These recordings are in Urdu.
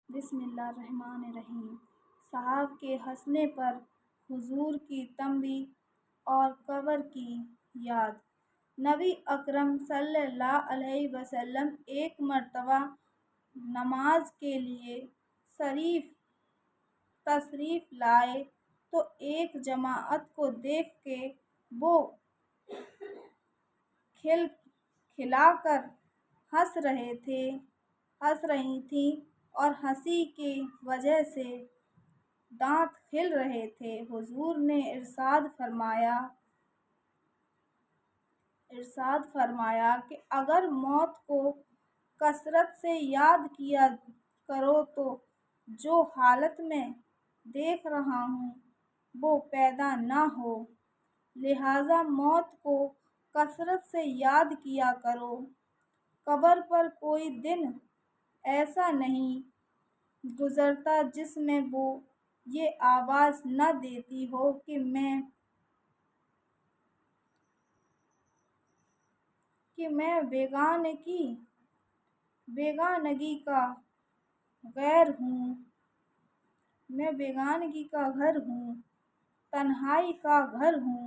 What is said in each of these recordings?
بسم اللہ الرحمن الرحیم۔ صاحب کے ہنسنے پر حضور کی تنبیہ اور قبر کی یاد۔ نبی اکرم صلی اللہ علیہ وسلم ایک مرتبہ نماز کے لیے تشریف لائے تو ایک جماعت کو دیکھ کے وہ کھلا کر ہنس رہی تھیں اور ہنسی کی وجہ سے دانت کھل رہے تھے۔ حضور نے ارشاد فرمایا کہ اگر موت کو کثرت سے یاد کیا کرو تو جو حالت میں دیکھ رہا ہوں وہ پیدا نہ ہو، لہٰذا موت کو کثرت سے یاد کیا کرو۔ قبر پر کوئی دن ایسا نہیں گزرتا جس میں وہ یہ آواز نہ دیتی ہو کہ میں بیگانگی کا گھر ہوں، تنہائی کا گھر ہوں،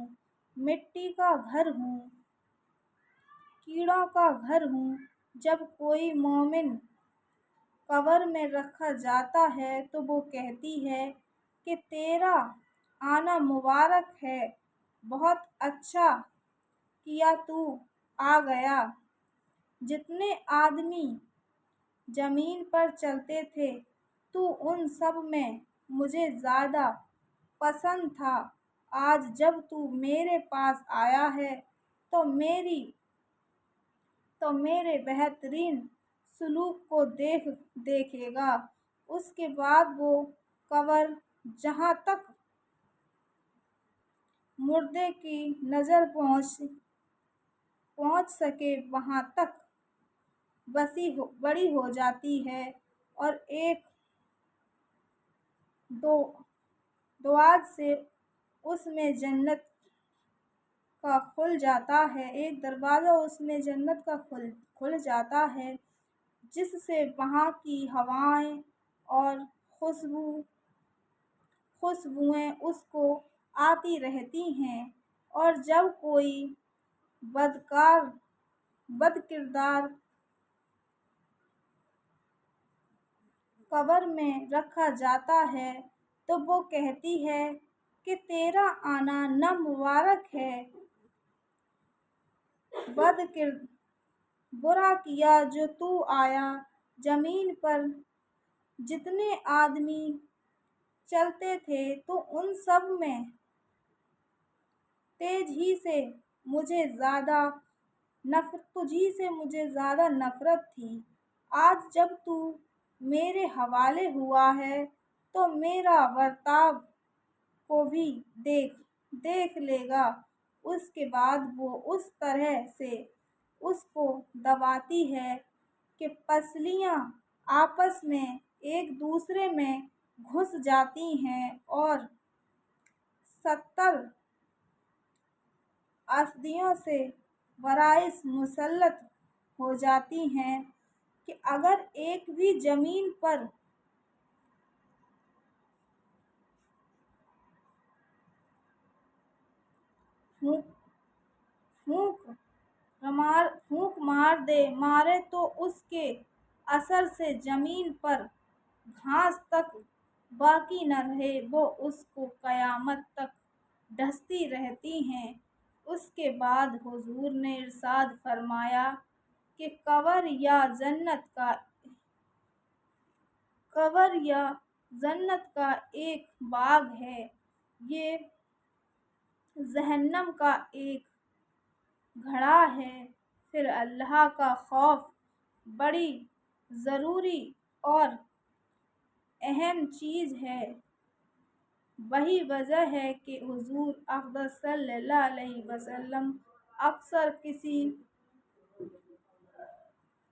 مٹی کا گھر ہوں، کیڑوں کا گھر ہوں۔ جب کوئی مومن قبر میں رکھا جاتا ہے تو وہ کہتی ہے کہ تیرا آنا مبارک ہے، بہت اچھا کیا تو آ گیا۔ جتنے آدمی زمین پر چلتے تھے تو ان سب میں مجھے زیادہ پسند تھا، آج جب تو میرے پاس آیا ہے تو میرے بہترین سلوک کو دیکھے گا۔ اس کے بعد وہ قبر جہاں تک مردے کی نظر پہنچ سکے وہاں تک بڑی ہو جاتی ہے اور ایک دروازہ سے اس میں جنت کا کھل جاتا ہے جس سے وہاں کی ہوائیں اور خوشبوئیں اس کو آتی رہتی ہیں، اور جب کوئی بدکردار قبر میں رکھا جاتا ہے تو وہ کہتی ہے کہ تیرا آنا نہ مبارک ہے، برا کیا جو تو آیا۔ زمین پر جتنے آدمی چلتے تھے تو ان سب میں تجھ ہی سے مجھے زیادہ نفرت تھی، آج جب تو میرے حوالے ہوا ہے تو میرا برتاؤ کو بھی دیکھ لے گا۔ اس کے بعد وہ اس طرح سے اس کو دباتی ہے کہ پسلیاں آپس میں ایک دوسرے میں گھس جاتی ہیں اور 70 اسدیوں سے فرائض مسلط ہو جاتی ہیں کہ اگر ایک بھی زمین پر پھونک مارے تو اس کے اثر سے زمین پر گھاس تک باقی نہ رہے، وہ اس کو قیامت تک ڈستی رہتی ہیں۔ اس کے بعد حضور نے ارشاد فرمایا کہ قبر یا جنت کا ایک باغ ہے، یہ جہنم کا ایک گڑھا ہے۔ پھر اللہ کا خوف بڑی ضروری اور اہم چیز ہے۔ وہی وجہ ہے کہ حضور اقدس صلی اللہ علیہ وسلم اکثر کسی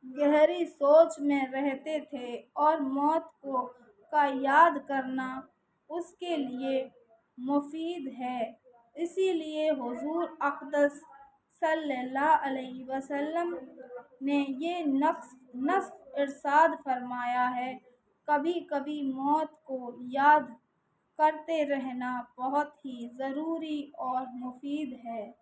گہری سوچ میں رہتے تھے اور موت کا یاد کرنا اس کے لیے مفید ہے۔ اسی لیے حضور اقدس صلی اللہ علیہ وسلم نے یہ نص ارشاد فرمایا ہے کبھی کبھی موت کو یاد کرتے رہنا بہت ہی ضروری اور مفید ہے۔